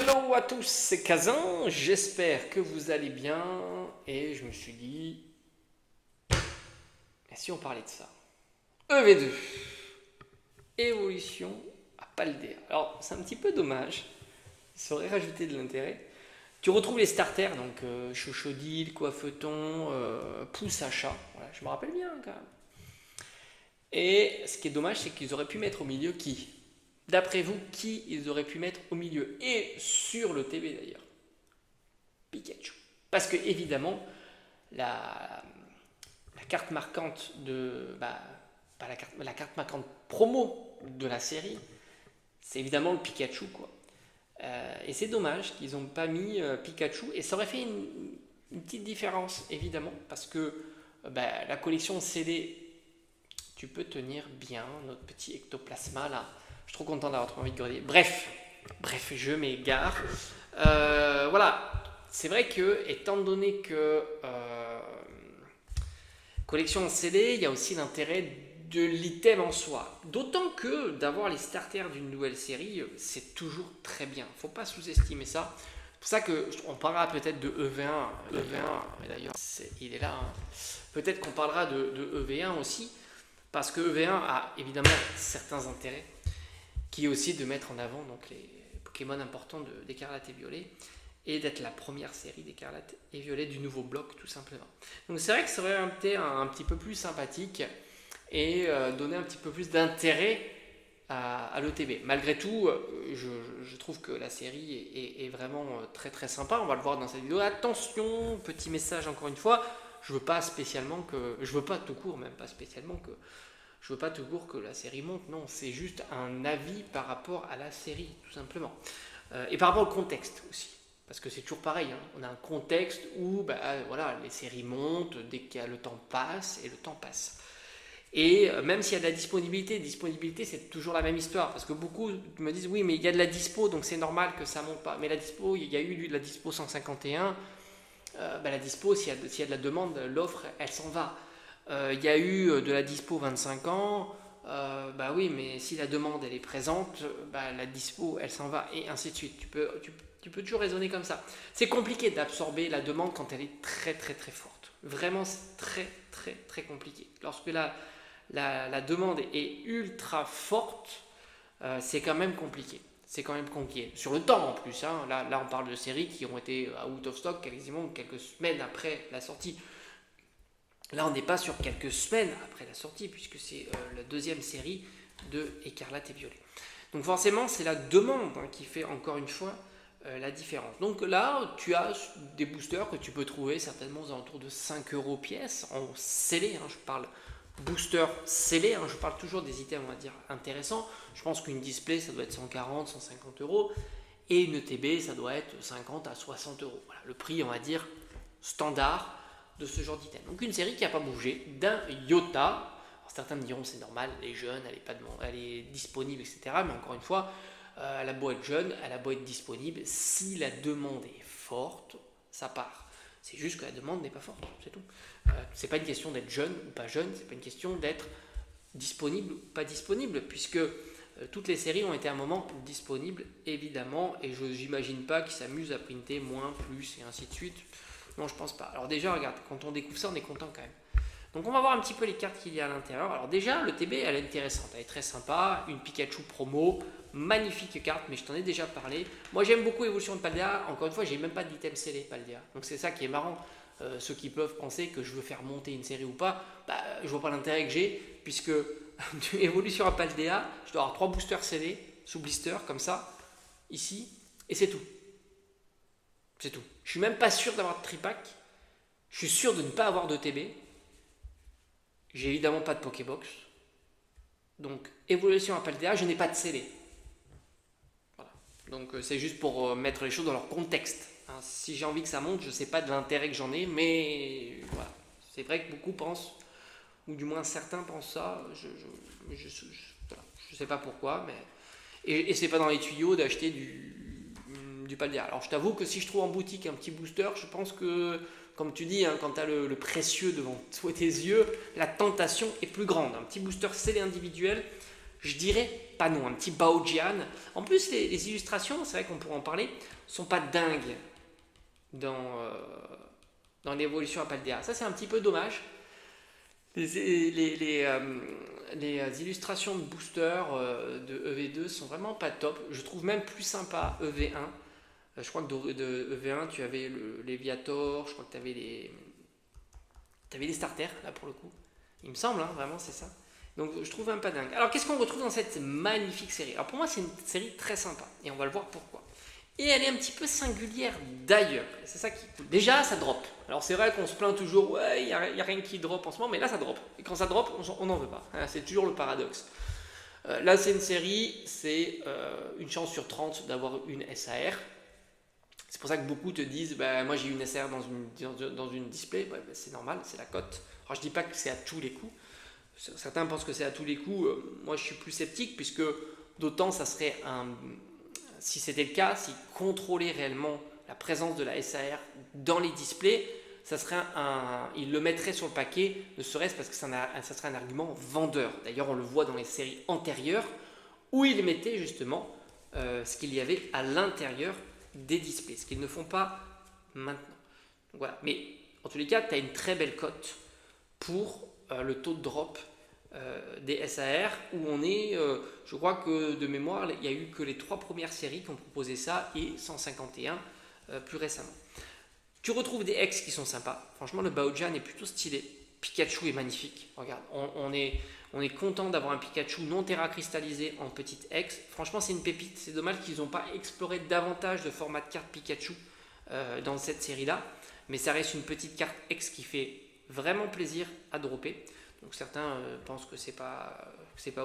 Hello à tous, c'est Kazan, j'espère que vous allez bien et je me suis dit, et si on parlait de ça? EV2, évolution à Paldea. Alors c'est un petit peu dommage, ça aurait rajouté de l'intérêt. Tu retrouves les starters, donc Chochodil, Coiffeton, Pouce Achat, voilà, je me rappelle bien quand même. Et ce qui est dommage, c'est qu'ils auraient pu mettre au milieu qui? D'après vous, qui ils auraient pu mettre au milieu? Et sur le TB d'ailleurs. Pikachu. Parce que évidemment, la carte marquante de. Pas la carte marquante promo de la série, c'est évidemment le Pikachu, quoi. Et c'est dommage qu'ils n'ont pas mis Pikachu. Et ça aurait fait une petite différence, évidemment, parce que la collection CD, tu peux tenir bien notre petit ectoplasma là. Je suis trop content d'avoir trop envie de griller. Bref, je m'égare. Voilà, c'est vrai que, étant donné que collection CD, il y a aussi l'intérêt de l'item en soi. D'autant que d'avoir les starters d'une nouvelle série, c'est toujours très bien. Faut pas sous-estimer ça. C'est pour ça qu'on parlera peut-être de EV1. EV1, d'ailleurs, il est là. Hein. Peut-être qu'on parlera de EV1 aussi. Parce que EV1 a évidemment certains intérêts, qui est aussi de mettre en avant donc, les Pokémon importants d'Écarlate et Violet, et d'être la première série d'Écarlate et Violet du nouveau bloc, tout simplement. Donc c'est vrai que ça aurait été un petit peu plus sympathique, et donner un petit peu plus d'intérêt à l'ETB. Malgré tout, je trouve que la série est vraiment très très sympa, on va le voir dans cette vidéo. Attention, petit message encore une fois, je veux pas tout court, même pas spécialement je veux pas tout court que la série monte, non, c'est juste un avis par rapport à la série, tout simplement. Et par rapport au contexte aussi, parce que c'est toujours pareil, hein. On a un contexte où voilà, les séries montent dès que le temps passe, et le temps passe. Et même s'il y a de la disponibilité, c'est toujours la même histoire, parce que beaucoup me disent, oui, mais il y a de la dispo, donc c'est normal que ça monte pas. Mais la dispo, il y a eu de la dispo 151, la dispo, s'il y a de la demande, l'offre, elle s'en va. Il y a eu de la dispo 25 ans, oui, mais si la demande elle est présente, la dispo elle s'en va, et ainsi de suite. Tu peux toujours raisonner comme ça. C'est compliqué d'absorber la demande quand elle est très très très forte. Vraiment, c'est très très très compliqué. Lorsque la demande est ultra forte, c'est quand même compliqué. C'est quand même compliqué. Sur le temps en plus, hein. Là on parle de séries qui ont été out of stock quasiment quelques semaines après la sortie. Là, on n'est pas sur quelques semaines après la sortie, puisque c'est la deuxième série de Écarlate et Violet. Donc forcément, c'est la demande qui fait encore une fois la différence. Donc là, tu as des boosters que tu peux trouver certainement aux alentours de 5 € pièce, en scellé, je parle booster scellé, je parle toujours des items, on va dire, intéressants. Je pense qu'une display, ça doit être 140, 150 €, et une ETB, ça doit être 50 à 60 €. Voilà, le prix, on va dire, standard de ce genre d'item. Donc une série qui n'a pas bougé d'un iota. Alors, certains me diront c'est normal, elle est jeune, elle est disponible, etc. Mais encore une fois, elle a beau être jeune, elle a beau être disponible, si la demande est forte, ça part. C'est juste que la demande n'est pas forte, c'est tout. C'est pas une question d'être jeune ou pas jeune, c'est pas une question d'être disponible ou pas disponible, puisque toutes les séries ont été à un moment disponibles, évidemment, et je n'imagine pas qu'ils s'amusent à printer moins, plus, et ainsi de suite. Non, je pense pas. Alors déjà, regarde, quand on découvre ça, on est content quand même. Donc on va voir un petit peu les cartes qu'il y a à l'intérieur. Alors déjà, le TB, elle est intéressante, elle est très sympa. Une Pikachu promo, magnifique carte, mais je t'en ai déjà parlé. Moi, j'aime beaucoup l'évolution de Paldea. Encore une fois, j'ai même pas d'item scellé Paldea. Donc c'est ça qui est marrant. Ceux qui peuvent penser que je veux faire monter une série ou pas, je vois pas l'intérêt que j'ai, puisque évolution à Paldea, je dois avoir 3 boosters scellés sous blister, comme ça, ici, et c'est tout. C'est tout. Je suis même pas sûr d'avoir de tripack. Je suis sûr de ne pas avoir de TB. J'ai évidemment pas de Pokébox. Donc, évolution à Paldea, je n'ai pas de scellé. Voilà. Donc, c'est juste pour mettre les choses dans leur contexte. Hein, si j'ai envie que ça monte, je ne sais pas de l'intérêt que j'en ai, mais voilà. C'est vrai que beaucoup pensent, ou du moins certains pensent ça. Je sais pas pourquoi, mais. Et c'est pas dans les tuyaux d'acheter du Paldea. Alors je t'avoue que si je trouve en boutique un petit booster, je pense que, comme tu dis, quand tu as le précieux devant toi tes yeux, la tentation est plus grande. Un petit booster scellé individuel, je dirais panon, un petit Baojian. En plus, les illustrations, c'est vrai qu'on pourrait en parler, sont pas dingues dans l'évolution à Paldea. Ça, c'est un petit peu dommage. Les illustrations de booster de EV2 sont vraiment pas top. Je trouve même plus sympa EV1. Je crois que de EV1, tu avais le Léviator, je crois que tu avais les starters, là pour le coup. Il me semble, hein, vraiment, c'est ça. Donc je trouve un pas dingue. Alors qu'est-ce qu'on retrouve dans cette magnifique série? Alors pour moi, c'est une série très sympa. Et on va le voir pourquoi. Et elle est un petit peu singulière d'ailleurs. C'est ça qui est cool. Déjà, ça drop. Alors c'est vrai qu'on se plaint toujours, ouais, il n'y a rien qui drop en ce moment, mais là ça drop. Et quand ça drop, on n'en veut pas. C'est toujours le paradoxe. Là, c'est une série, c'est une chance sur 30 d'avoir une SAR. C'est pour ça que beaucoup te disent, bah, moi j'ai eu une SR dans une display, bah, c'est normal, c'est la cote. Alors je dis pas que c'est à tous les coups, certains pensent que c'est à tous les coups, moi je suis plus sceptique puisque d'autant ça serait si c'était le cas, si contrôler réellement la présence de la SAR dans les displays, ça serait il le mettrait sur le paquet, ne serait-ce parce que ça serait un argument vendeur. D'ailleurs on le voit dans les séries antérieures où ils mettaient justement ce qu'il y avait à l'intérieur des displays, ce qu'ils ne font pas maintenant. Donc voilà. Mais en tous les cas, tu as une très belle cote pour le taux de drop des SAR où on est, je crois que de mémoire, il n'y a eu que les 3 premières séries qui ont proposé ça et 151 plus récemment. Tu retrouves des X qui sont sympas. Franchement, le Baojian est plutôt stylé. Pikachu est magnifique. Regarde, on est content d'avoir un Pikachu non terra cristallisé en petite X. Franchement, c'est une pépite. C'est dommage qu'ils n'ont pas exploré davantage de format de carte Pikachu dans cette série-là. Mais ça reste une petite carte X qui fait vraiment plaisir à dropper. Donc certains pensent que c'est pas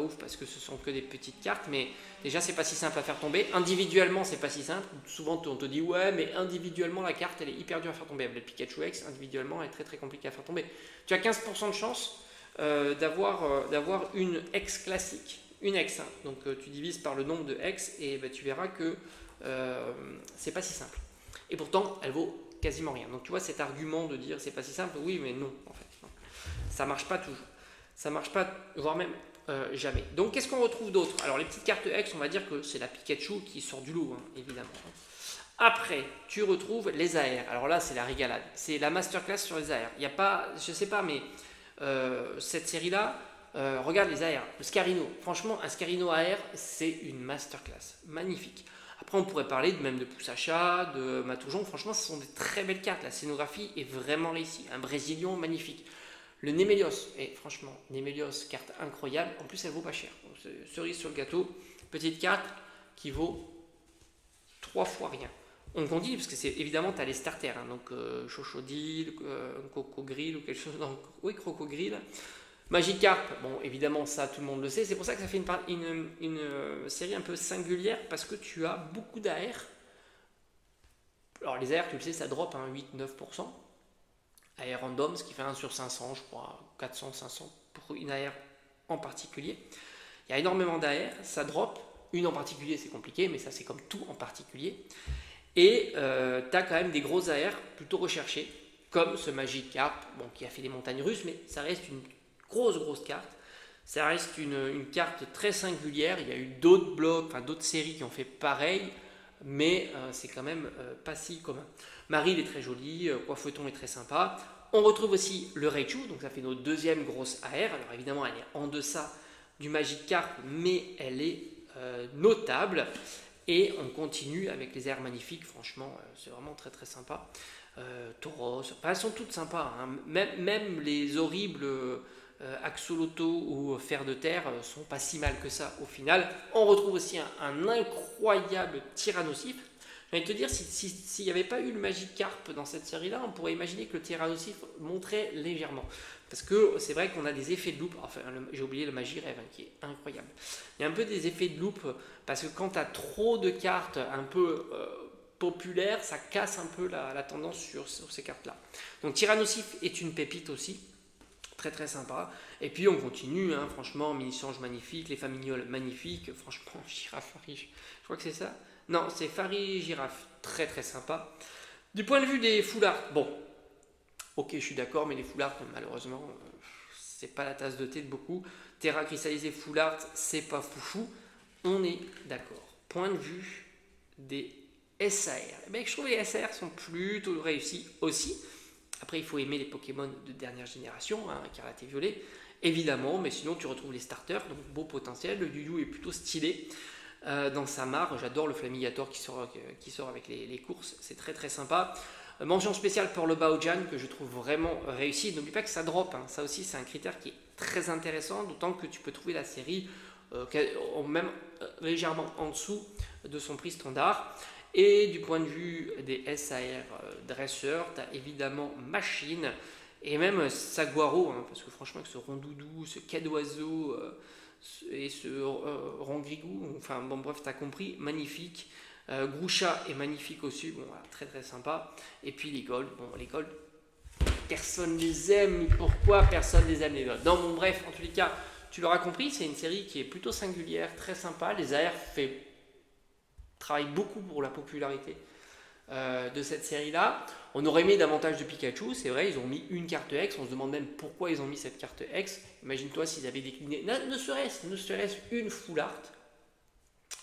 ouf parce que ce sont que des petites cartes, mais déjà c'est pas si simple à faire tomber. Individuellement c'est pas si simple. Souvent on te dit ouais mais individuellement la carte elle est hyper dure à faire tomber. Le Pikachu X individuellement elle est très très compliquée à faire tomber. Tu as 15% de chance d'avoir une X classique, une X. Hein. Donc tu divises par le nombre de X et tu verras que c'est pas si simple. Et pourtant elle vaut quasiment rien. Donc tu vois cet argument de dire c'est pas si simple, oui mais non en fait. Non. Ça marche pas toujours. Ça marche pas, voire même jamais. Donc qu'est-ce qu'on retrouve d'autre? Alors les petites cartes X, on va dire que c'est la Pikachu qui sort du lot, hein, évidemment. Après, tu retrouves les AR. Alors là, c'est la régalade. C'est la masterclass sur les AR. Il n'y a pas, je sais pas, mais cette série-là, regarde les AR. Le Scarino, franchement, un Scarino AR, c'est une masterclass. Magnifique. Après, on pourrait parler même de Poussacha, de Matoujon. Franchement, ce sont des très belles cartes. La scénographie est vraiment réussie. Un Brésilien magnifique. Le Nemelios, et franchement, Nemelios, carte incroyable. En plus, elle vaut pas cher. Cerise sur le gâteau. Petite carte qui vaut 3 fois rien. On continue parce que c'est évidemment tu as les starters, hein, donc Chochodil, Crocogrill ou quelque chose. Donc, oui, Crocogrill. Magikarp, bon évidemment ça tout le monde le sait, c'est pour ça que ça fait une série un peu singulière parce que tu as beaucoup d'AR. Alors les AR, tu le sais, ça drop hein, 8-9%. AR random, ce qui fait 1 sur 500, je crois, 400, 500 pour une AR en particulier. Il y a énormément d'AR, ça drop. Une en particulier, c'est compliqué, mais ça c'est comme tout en particulier. Et tu as quand même des gros AR plutôt recherchés, comme ce Magikarp, bon, qui a fait des montagnes russes, mais ça reste une grosse carte. Ça reste une carte très singulière. Il y a eu d'autres blocs, enfin d'autres séries qui ont fait pareil, mais c'est quand même pas si commun. Maril est très jolie, Coiffeton est très sympa. On retrouve aussi le Raichu, donc ça fait notre deuxième grosse AR. Alors évidemment, elle est en deçà du Magikarp, mais elle est notable. Et on continue avec les airs magnifiques, franchement, c'est vraiment très sympa. Tauros, enfin, elles sont toutes sympas, hein. Même les horribles Axolotl ou Fer de Terre sont pas si mal que ça au final. On retrouve aussi un incroyable Tyrannosif. J'ai envie de te dire, s'il n'y avait pas eu le Magikarp dans cette série-là, on pourrait imaginer que le Tyrannosif monterait légèrement. Parce que c'est vrai qu'on a des effets de loupe. Enfin, j'ai oublié le Magirêve hein, qui est incroyable. Il y a un peu des effets de loupe parce que quand tu as trop de cartes un peu populaires, ça casse un peu la tendance sur ces cartes-là. Donc Tyrannosif est une pépite aussi. Très sympa. Et puis on continue, hein, franchement, Mini-Change magnifique, les Famignoles magnifiques. Franchement, Girafe, je crois que c'est ça. Non, c'est Fari Girafe. Très sympa. Du point de vue des foulards, bon. Ok, je suis d'accord, mais les full art, malheureusement, c'est pas la tasse de thé de beaucoup. Terra cristallisé full art, c'est pas foufou. on est d'accord. Point de vue des SAR. Eh bien, je trouve que les SAR sont plutôt réussis aussi. Après, il faut aimer les Pokémon de dernière génération, hein, Écarlate et Violet, évidemment, mais sinon tu retrouves les starters, donc beau potentiel. Le Yu-Yu est plutôt stylé dans sa mare. J'adore le Flamigator qui sort avec les courses, c'est très très sympa. Mention spéciale pour le Baojan que je trouve vraiment réussi. N'oublie pas que ça drop, hein. Ça aussi c'est un critère qui est très intéressant, d'autant que tu peux trouver la série même légèrement en dessous de son prix standard. Et du point de vue des SAR dresseurs, tu as évidemment Machine et même Saguaro, hein, parce que franchement, avec ce rondoudou, ce quai d'oiseau et ce rongrigou, enfin bon, bref, tu as compris, magnifique. Groucha est magnifique aussi, bon, voilà, très très sympa. Et puis les Gold, bon, les Gold, personne les aime, pourquoi personne les aime les Gold? Non, bon, bref, en tous les cas, tu l'auras compris, c'est une série qui est plutôt singulière, très sympa. Les AR travaillent beaucoup pour la popularité de cette série-là. On aurait mis davantage de Pikachu, c'est vrai, ils ont mis une carte X, on se demande même pourquoi ils ont mis cette carte X. Imagine-toi s'ils avaient décliné, ne serait-ce une full art,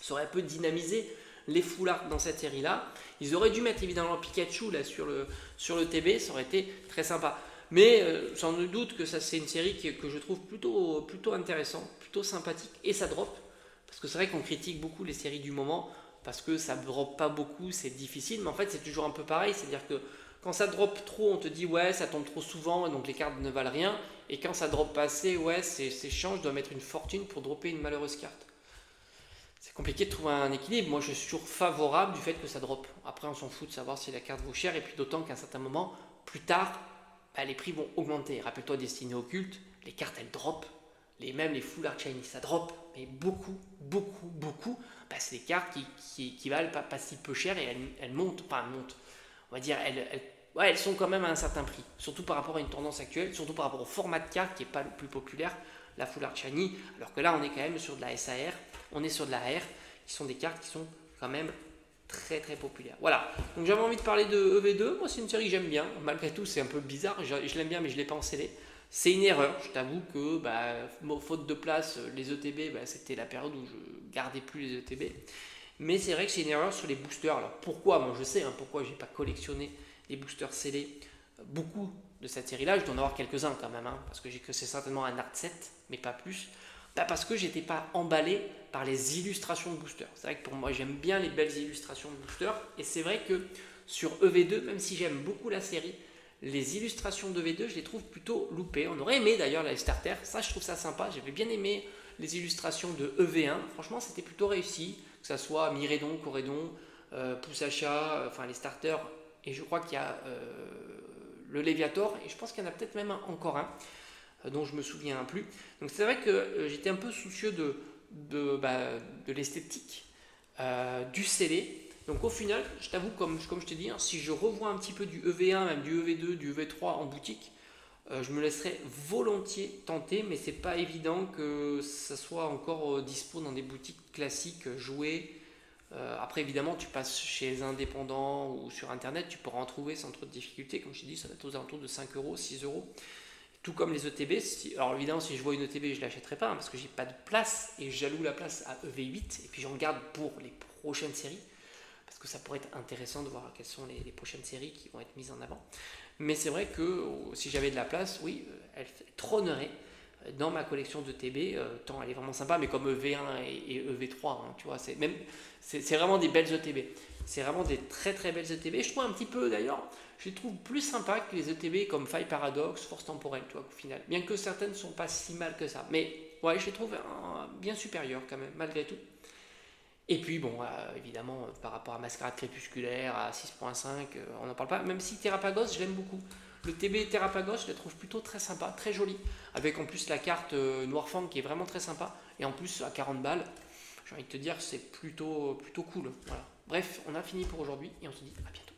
ça aurait un peu dynamisé les full art dans cette série-là. Ils auraient dû mettre évidemment Pikachu là sur le TB, ça aurait été très sympa. Mais sans doute que ça c'est une série que je trouve plutôt intéressante, plutôt sympathique, et ça drop. Parce que c'est vrai qu'on critique beaucoup les séries du moment, parce que ça drop pas beaucoup, c'est difficile, mais en fait c'est toujours un peu pareil, c'est-à-dire que quand ça drop trop, on te dit ouais ça tombe trop souvent, donc les cartes ne valent rien, et quand ça drop pas assez, ouais c'est chiant, je dois mettre une fortune pour dropper une malheureuse carte. C'est compliqué de trouver un équilibre, moi je suis toujours favorable du fait que ça drop. Après on s'en fout de savoir si la carte vaut cher, et puis d'autant qu'à un certain moment, plus tard, bah, les prix vont augmenter. Rappelle-toi Destinée Occulte, les cartes elles drop, même les full art shiny ça drop, mais beaucoup, bah, c'est des cartes qui valent pas si peu cher, et elles montent, on va dire, elles sont quand même à un certain prix, surtout par rapport à une tendance actuelle, surtout par rapport au format de carte qui n'est pas le plus populaire, la full art shiny, alors que là on est quand même sur de la SAR, on est sur de la AR, qui sont des cartes qui sont quand même très très populaires. Voilà, donc j'avais envie de parler de EV2, moi c'est une série que j'aime bien, malgré tout c'est un peu bizarre, je l'aime bien mais je ne l'ai pas en CD. C'est une erreur, je t'avoue que faute de place, les ETB, c'était la période où je gardais plus les ETB. Mais c'est vrai que c'est une erreur sur les boosters. Alors pourquoi? Moi je sais pourquoi j'ai pas collectionné les boosters scellés beaucoup de cette série-là. Je dois en avoir quelques-uns quand même, parce que c'est certainement un art set, mais pas plus. Parce que j'étais pas emballé par les illustrations de boosters. C'est vrai que pour moi j'aime bien les belles illustrations de boosters. Et c'est vrai que sur EV2, même si j'aime beaucoup la série, les illustrations de V2, je les trouve plutôt loupées. On aurait aimé d'ailleurs les starters, ça je trouve ça sympa. J'avais bien aimé les illustrations de EV1, franchement c'était plutôt réussi, que ça soit Miredon, Corédon, Poussacha, enfin les starters, et je crois qu'il y a le Léviator, et je pense qu'il y en a peut-être même encore un, dont je me souviens plus. Donc c'est vrai que j'étais un peu soucieux de l'esthétique du scellé. Donc au final, je t'avoue, comme je te dis, si je revois un petit peu du EV1, même du EV2, du EV3 en boutique, je me laisserai volontiers tenter, mais c'est pas évident que ça soit encore dispo dans des boutiques classiques jouées. Après évidemment, tu passes chez les indépendants ou sur internet, tu pourras en trouver sans trop de difficultés. Comme je t'ai dit, ça va être aux alentours de 5 euros, 6 euros. Tout comme les ETB. Alors évidemment, si je vois une ETB, je ne l'achèterai pas parce que j'ai pas de place et j'alloue la place à EV8 et puis j'en garde pour les prochaines séries. Parce que ça pourrait être intéressant de voir quelles sont les prochaines séries qui vont être mises en avant. Mais c'est vrai que si j'avais de la place, oui, elle trônerait dans ma collection de TB, tant elle est vraiment sympa, mais comme EV1 et EV3, tu vois, c'est vraiment des belles ETB. C'est vraiment des très très belles ETB. Je trouve un petit peu d'ailleurs, je les trouve plus sympas que les ETB comme Faille Paradox, Force Temporelle, tu vois, au final. Bien que certaines ne sont pas si mal que ça. Mais ouais, je les trouve bien supérieures quand même, malgré tout. Et puis bon, évidemment, par rapport à Mascarade Crépusculaire, à 6.5, on n'en parle pas, même si Terrapagos, je l'aime beaucoup. Le TB Terrapagos, je le trouve plutôt très sympa, très joli, avec en plus la carte Noirfang qui est vraiment très sympa, et en plus à 40 balles, j'ai envie de te dire, c'est plutôt cool. Voilà. Bref, on a fini pour aujourd'hui, et on se dit à bientôt.